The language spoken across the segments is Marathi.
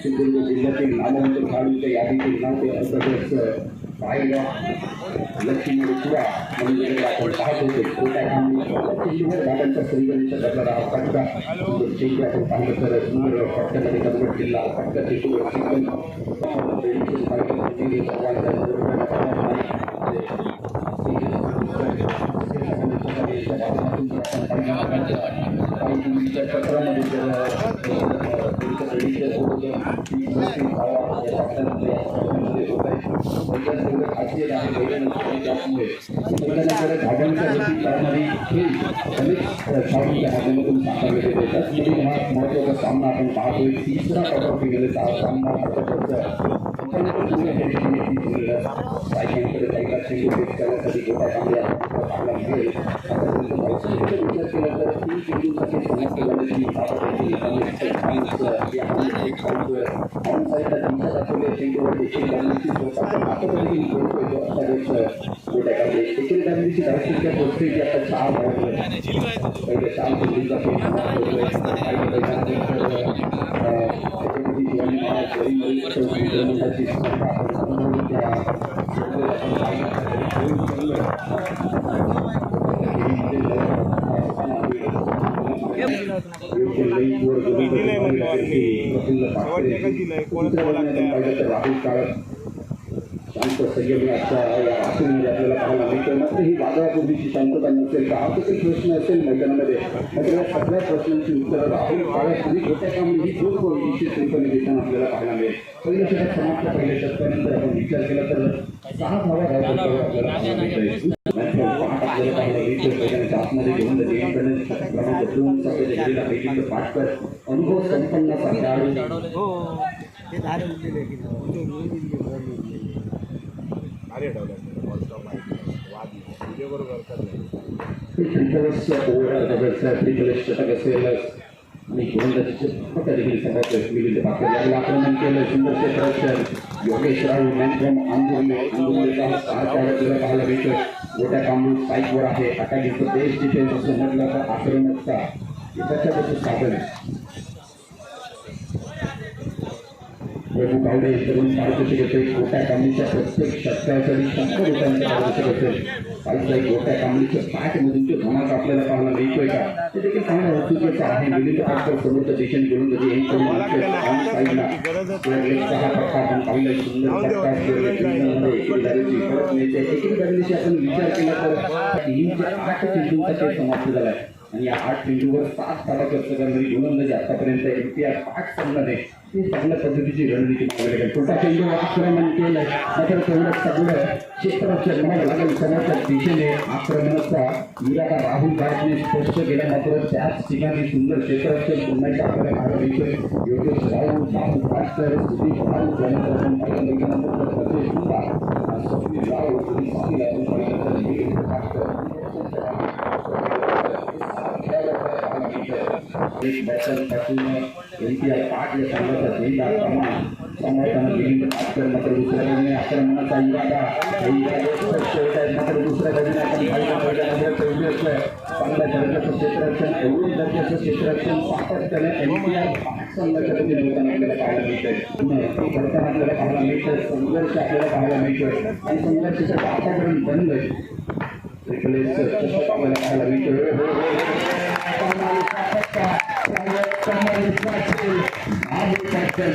सिंधुदुर्ग जिल्ह्यातील नामवंत खेळाडूंच्या यादीतील नाव ते असं लक्ष्मीपुरा म्हणजे आपण पाहत होते छोट्या गाड्यांचा श्रीगणेशा करणारा हा फटका चेंडू आपण पाहिलं तर सुंदर फटक्यामध्ये कन्वर्ट केला फटका चेंडू महत्वाचा सामना आपण पाहतोय तिसरा क्वार्टर गेलेला सामना शांत संयमी आपल्याला पाहायला मिळतं मात्र ही वादळापूर्वीची शांतता नसेल का काही प्रश्न असेल मैदानामध्ये मात्र या सगळ्या प्रश्नांची उत्तरं राहुल काळापूर्वी छोट्या कामाने ही खूप निश्चित रूपाने देताना आपल्याला पाहायला मिळेल पहिल्या षटक समाप्त पहिल्या षटकानंतर आपण विचार केला तर 6 धावा आपल्याला पाहायला मिळते आतमध्ये घेऊन क्रमांक 2 गेलेला पैकी पाटकर अनुभव संपन्न खेळाडू षटक असेल आणि गोलंदाजीचे देखील आक्रमण केलं सुंदर क्षेत्ररक्षण योगेश राहुल मॅन फ्रॉम आंदोलनाचा पाहायला मिळतो मोठ्या कामून साईकवर आहे आता घेतो बेस्ट डिफेन्स असं म्हटलं तर आक्रमकता त्याच्यापासून साधन प्रभू गावडे तरुण पारितोषिक असेल गोट्या कामणीच्या प्रत्येक षटकासाठी 100 रुपयांचं पारितोषिक असेल काही गोट्या कामणीच्या पॅटमधून जो धमाका आपल्याला पाहायला मिळतोय का ते देखील चांगलं औत्सुक्याचं आहे मिलिंद पाटकर समोरच्या दिशेने गोलंदाजी हे करून साईडला हा फटका आपण पाहिला सुंदर फटका एकेकाशी आपण विचार केला तर इनिंगच्या 8 चेंडूंचा खेळ समाप्त झाला आहे आणि या 8 चेंडूवर 7 धावा खर्च करणारी गोलंदाजी आतापर्यंत इतिहास 8 संघाने ही चांगल्या पद्धतीची रणनीती मागवली आहे छोटा चेंडू आक्रमण केलं मात्र तेवढं सगळं क्षेत्राच्या म्हणावं लागेल समोरच्या दिशेने आक्रमणाचा इरादा राहुल गायकने स्पष्ट केला मात्र त्याच ठिकाणी सुंदर क्षेत्ररक्षण पुन्हा एकदा आपल्याला पाहायला मिळतोय योगेश राहुल राहुल पाटकर सुदीप राहुल त्यानंतर आपण पाहिलं गेल्यानंतर सतीश सुद्धा स्वप्नील राहुल एक बॅटरपासून NPI 5 या संघाचा झेंडा समर्थन मिलिंद पाटकर मात्र दुसऱ्या बाजूने आक्रमणाचा इरादा मात्र दुसऱ्या बाजूने आपण मैदानामध्ये ठेवले असलं चांगल्या दर्जाचं क्षेत्ररक्षण एवढे दर्जाचं क्षेत्ररक्षण सातत्याने NPI 5 संघाच्या वतीने होताना आपल्याला पाहायला मिळतंय करताना आपल्याला पाहायला मिळतंय संघर्ष आपल्याला पाहायला मिळतोय आणि संघर्षाचं वातावरण बनलंय आपल्याला पाहायला मिळतोय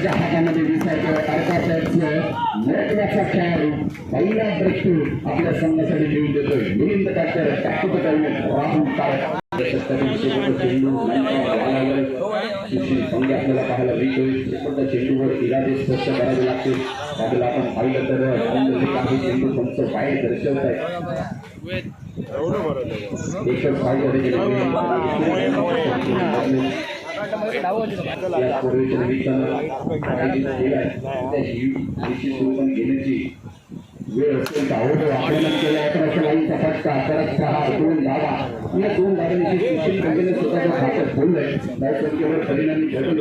हातामध्ये दिसायचं महत्वाचा खेळाडू पहिला ब्रेकथ्रू आपल्या संघासाठी देऊन देतोय मिलिंद पाटकर राहुल पंगे आपल्याला पाहायला मिळतोय चेंडूवर इरादे स्पष्ट करावे लागते त्याला आपण पाहिलं तर काही चेंडू तुमचं बाहेर दर्शवत आहे एकच फायदा पूर्वीच्या घेण्याची वेळ असेल तर आक्रमण केलं लाईनचा फटका परत 2 धावा या 2 धावांची सुशील कंपनीने स्वतःच्या खात्यात ठेवलंय संख्येवर परिणामी घडून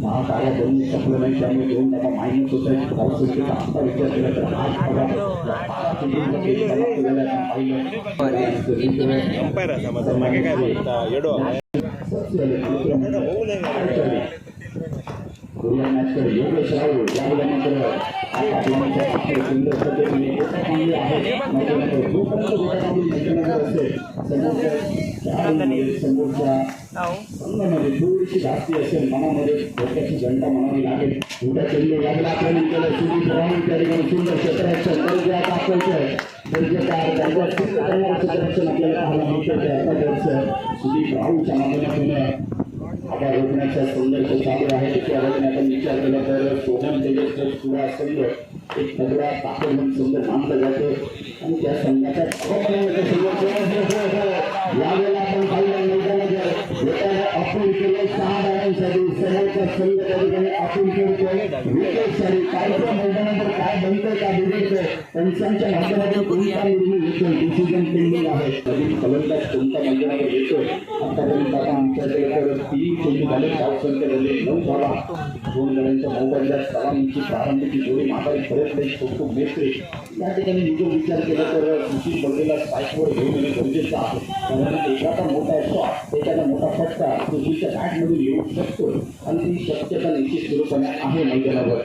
6 तारा बनवून संपलं नाही, त्यामुळे 2 डबा मायनस होत आहे. धावसंख्येचा आता विचार केला तर 8 धावा या 12 चेंडूंचा खेळ समाप्त झाला आपण पाहिलं. अंपायर समाज मागे काय बोलता येडो मॅचकडे योगेश राहुल यावेळेला मात्र आपल्या सुंदर पद्धतीने चांगली आहे. समोरच्या संघामध्ये थोडीशी धास्ती असेल, मनामध्ये डोक्याची घंटा म्हणावी लागेल. उद्या चेंडू लागला आपल्याला केलं सुदीप राहुल त्या ठिकाणी सुंदर क्षेत्ररक्षण दर्जा दाखवायचं दर्जेदार दर्जा सिद्ध करणारं क्षेत्ररक्षण आपल्याला पाहायला मिळतं. सुदीप राहुलच्या माध्यमातून आभार रोखण्याचा सुंदर चालू आहे. त्याच्या बाजूने आपण विचार केला तर सोहम तेजस्कर पुरा संघ एक तगडा ताकद म्हणून सुंदर मानलं जातं आणि त्या संघाच्या यावेळेला आपण पाहिलं मैदानात अपील केलं 6 धावांसाठी समोरचा संघ त्या ठिकाणी अपील करतोय विकेटसाठी. कालच्या मैदानावर काय बनतंय का बिघडतंय पंचांच्या माध्यमातून कोणता निर्णय येतोय डिसिजन पेंडिंग आहे. नवीन फलंदाज कोणत्या मैदानावर येतोय आतापर्यंत आपण आमच्याकडे 3 चेंडू झाले, धावसंख्या झाली 9 धावा. 2 जणांच्या मोबाईलला सलामीची प्रारंभीची जोडी माघारी परत नाही खूप मेस्त्री या ठिकाणी निघून विचार केला तर सुशील बंडेला स्ट्राईकवर घेऊन येणे गरजेचं आहे. कारण एखादा मोठा शॉट एखादा मोठा फटका सुशीलच्या बॅटमधून येऊ शकतो आणि ती शक्यता निश्चित स्वरूपाने आहे मैदानावर.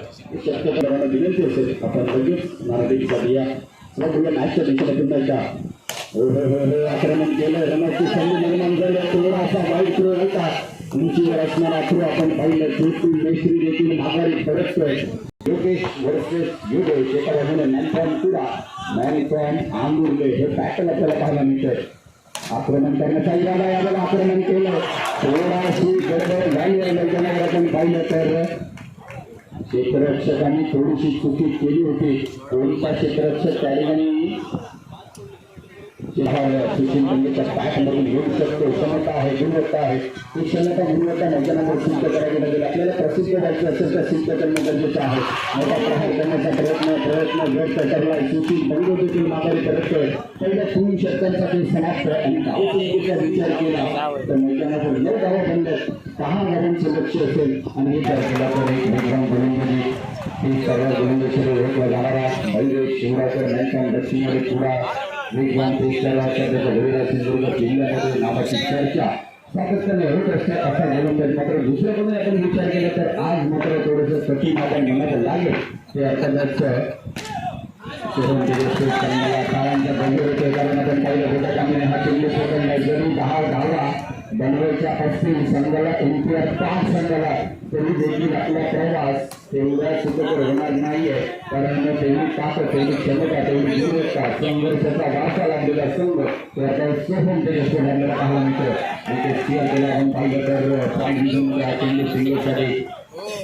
शक्यता करायला विनंती असेल आपण लगेच नारायणचा दिया मॅचच्या दिशेला पुन्हा आक्रमण केलं. रमाची संधी निर्माण झालं, थोडासा वाईट थ्रो होता उंचीवर असणारा थ्रो आपण पाहिलं. शेवटी मेस्त्री देखील माघारी परततोय. योगेश वर्सेस योगेश एका बाजूने मॅन फ्रॉम तुरा मॅन फ्रॉम आंबुर्ले हे पॅटर्न आपल्याला पाहायला मिळतंय. आक्रमण करण्याचा इरादा यावेळेला आक्रमण केलं, थोडाशी गडबड झाली मैदानावर आपण पाहिलं तर क्षेत्ररक्षकांनी थोडीशी चुकी केली होती. कोणता क्षेत्ररक्षक त्या ठिकाणी सुशील बंडेच्या बॅटमधून येऊ शकतो. क्षमता आहे, गुणवत्ता आहे, ही क्षमता गुणवत्ता मैदानावर सिद्ध करावी लागेल. आपल्याला प्रसिद्ध व्हायचं असेल तर सिद्ध करणं गरजेचं आहे. मोठा प्रहार करण्याचा प्रयत्न व्यक्त करलाय. सुशील बंडे देखील माघारी करतोय. पहिल्या 3 षटकांसाठी समाप्त आणि धावसंख्येचा विचार केला तर मैदानावर 9 धावा बनल्यात. 10 धावांचं लक्ष असेल आणि विचार केला तर एक वेगवान गोलंदाजी ही सर्व गोलंदाजीकडे ओळखला जाणारा बैल शिवराकर मॅनफ्रॉम दक्षिणेकडे पुढा वेगवान पेशव्याच्या त्याच्या वडील सिंधुदुर्ग जिल्ह्यामध्ये नावाची चर्चा सातत्याने होत असते असा गोलंदाज. मात्र दुसऱ्या बाजूने आपण विचार केला तर आज मात्र थोडंसं कठीण आपण म्हणायला लागेल ते अर्थातच सोहम तेजस्वी संघाला काळांच्या बंद होते. कारण आपण पाहिलं होतं त्यामुळे हा चेंडू पकडला जरी 10 धावा बनवायच्या असतील संघाला एनपीआर 5 संघाला तरी देखील आपला प्रवास तेवढा सुखकर होणार नाहीये. कारण तेवढी ताकद तेवढी क्षमता तेवढी गुणवत्ता संघर्षाचा वाचा लागलेला संघ त्याचा सोहम तेजस्वी आपल्याला पाहायला मिळतं. आणि ते स्थिर केला आपण पाहिलं तर चेंडू सिंगलसाठी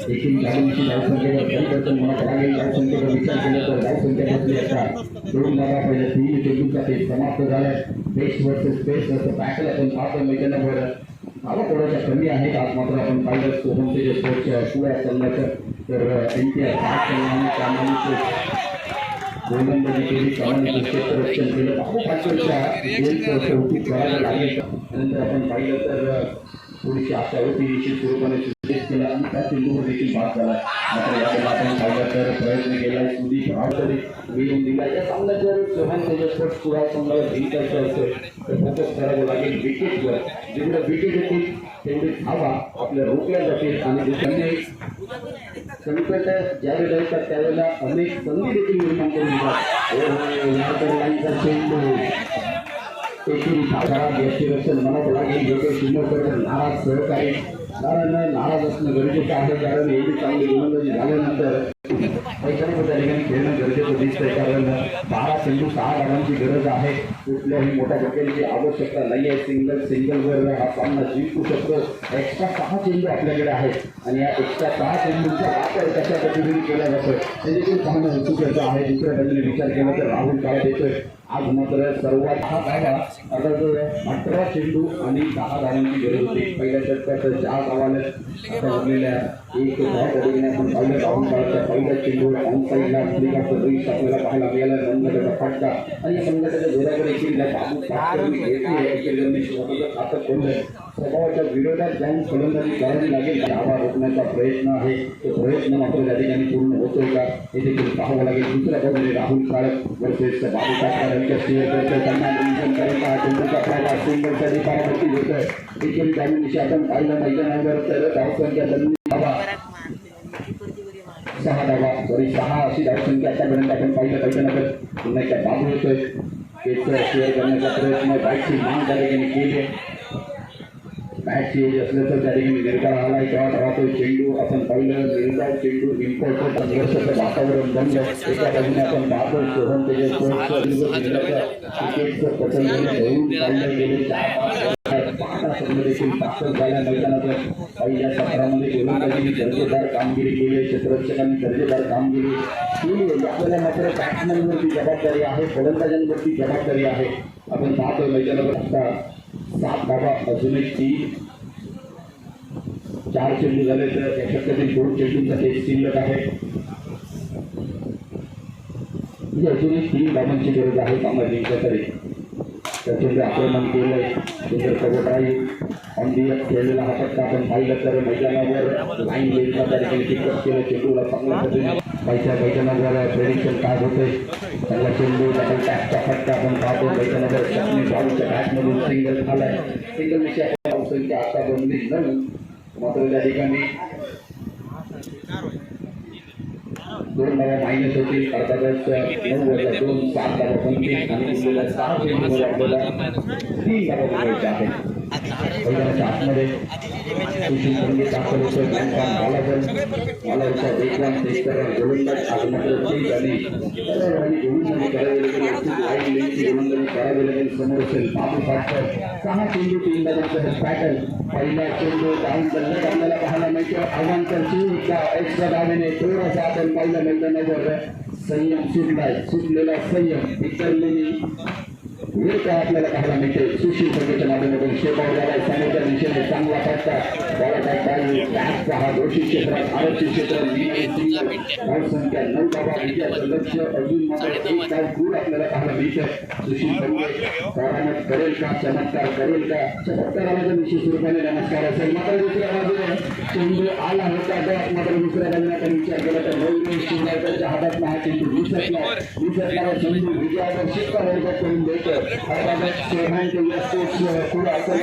देखील गाडीची धावसंख्येवर परिवर्तन होण्यात लागेल. धावसंख्येवर विचार केला तर धावसंख्या बसली असता 2 धावा पहिल्या 3 चेंडूचा ते समाप्त झालाय. पेस वर्सेस पेस असं पॅटर्न आपण पाहतो मैदानावर धावा थोड्याशा कमी आहेत. आज मात्र आपण पाहिलं सोहम तेजस्वीच्या पुढ्या संघाचं तर एनटीआर 5 संघाने प्रामाणिक गोलंदाजी केली, प्रामाणिक क्षेत्ररक्षण केलं. शेवटी करायला लागेल. नंतर आपण पाहिलं तर थोडीशी आशा होती निश्चित स्वरूपाने केला आणि त्या चेंडूवर देखील बाद झाला. मात्र यावेळेला आपण पाहिलं तर प्रयत्न केला सुदीप रावतने मिळवून दिला. या सामन्यात जर सोहम तेजस्वी पुरा संघाला जिंकायचं असेल तर फोकस करावं लागेल विकेटवर. जेवढं विकेट येतील तेवढी धावा आपल्या रोखल्या जातील आणि दुसऱ्याने संकट ज्यावेळेला येतात त्यावेळेला अनेक संधी देखील निर्माण करून येतात. चेंडू एकूण खराब यष्टीरक्षण म्हणावं लागेल. योगेश शिंदेकर नाराज सहकारी कारण नाराज असणं गरजेचं आहे. कारण एवढी चांगली गोलंदाजी झाल्यानंतर पैशांच्या त्या ठिकाणी खेळणं गरजेचं दिसतंय. कारण 12 चेंडू 6 धावांची गरज आहे. कुठल्याही मोठ्या बकेलची आवश्यकता नाही आहे. सिंगलवर हा सामना जिंकू शकतो. एक्स्ट्रा 6 चेंडू आपल्याकडे आहेत आणि या एक्स्ट्रा 6 चेंडूंचा वापर कशा पद्धतीने केला जातो हे देखील पाहणं उत्सुकाचं आहे. दुसऱ्या बाजूने विचार केला तर राहुल काळा देतोय आज मात्र सर्वात हा धावा अर्थात 18 चेंडू आणि 10 धावांची गरज होती. पहिल्या षटकात 4 धावाने आता उरलेल्या एक धाव पडून आपण पाहिलं राहुल काळाच्या पहिल्या चेंडूवर ऑन साईडला श्रीकांत रेस आपल्याला पाहायला मिळाला. रनगटाचा फटका आणि या संघाच्या जोराकडे केलेला बाबू पाटकरने घेतली स्वतःचं खातं खोललं. स्वभावाच्या विरोधात जाऊन फलंदाजी करावी लागेल. धावा रोखण्याचा प्रयत्न आहे, तो प्रयत्न मात्र त्या ठिकाणी पूर्ण होतोय का हे देखील पाहावं लागेल. दुसऱ्या बाजूने राहुल काळक वर्सेस बाबू पाटकर यांच्या स्टेअरचं त्यांना नियोजन करत हा चेंडूचा प्रवास सिंगलसाठी पारावरती होतोय. एकेरी डावीनिशी आपण पाहिलं मैदानावर तर धावसंख्या धावा 6 अशी धावसंख्या आतापर्यंत आपण पाहिलं. पैशानगर पुन्हा एकदा बाबू होतोय. तेच शेअर करण्याचा प्रयत्न बॅटची मान त्या ठिकाणी केली. बॅटची असलं तर त्या ठिकाणी निर्धार आलाय तेव्हा धावतो चेंडू आपण पाहिलं. निर्धाव चेंडू इम्पॉर्टंट संघर्षाचं वातावरण बनलं. एका बाजूने आपण पाहतो सोहम क्रिकेटचं पसंत घेऊन काढलं गेले 4-5 देखील दाखल झाल्या मैदानावर. पहिल्या सत्रामध्ये गोलंदाजीने दर्जेदार कामगिरी केली, क्षेत्ररक्षकांनी दर्जेदार कामगिरी केली. आपल्याला मात्र बॅट्समॅनवरती जबाबदारी आहे, फलंदाजांवरती जबाबदारी आहे. आपण पाहतोय मैदानावर आता 7 धावा अजूनही 4 चेंडू झाले तर या षटकातील 2 चेंडूंचा एक शिल्लक आहे. अजूनही 3 धावांची गरज आहे सामना जिंकण्यासाठी. त्याचे आक्रमण केलंय सुंदर कवटाई ऑनडियत खेळलेला हा फटका आपण पाहिलं तर मैदानावर लाईन लेनचा त्या ठिकाणी पिकअप केलं. चेंडूला चांगल्या पद्धतीने मैदानावर प्रेडिक्शन काय होतंय. चांगला चेंडू डबल टॅपचा फटका आपण पाहतो. मैदानावर शक्ती बाबूच्या बॅटमधून सिंगल झालाय. सिंगल विषय धावसंख्या आता बनली 9 मात्र त्या ठिकाणी 2 धावा मायनस होतील. अर्थातच 9-2 7 धावा बनतील आणि 6 चेंडूवर आपल्याला 3 धावा बनवायच्या आहेत. मैदानाच्या आतमध्ये सुशील संगीत दाखल होतं. वेगवान गोलंदाज गोलंदाजी करावी लागेल. समोर असेल बाबू पाटकर. 6 चेंडू 3 धावांचं पॅटर्न. पहिला चेंडू डाऊन करण्यात आपल्याला पाहायला मिळतं. आव्हानकरची एक्स्ट्रा धावेने थोडासा आपण पाहिलं मैदानावर संयम सुटलेला संयम विसरलेली वेळ काय आपल्याला पाहायला मिळते. सुशील संघाच्या माध्यमातून शेपावर झाला समोरच्या दिशेने चांगला फटका बॉल हा दोषी क्षेत्रात आरक्षित क्षेत्र धावसंख्या 9 धावा. विजयाचं लक्ष अजून मात्र 1 धाव दूर आपल्याला पाहायला मिळतं. सुशील संघ करामत करेल का, चमत्कार करेल का. चमत्काराला जर निश्चित स्वरूपाने नमस्कार असेल. मात्र दुसऱ्या बाजूने चेंडू आला होता मात्र दुसऱ्या बाजूने आपण विचार केला तर नवीन शिवराजांच्या हातात हा चेंडू विसरणारा चेंडू विजयाचा शिक्का वर्ग करून देतो. पुढे असेल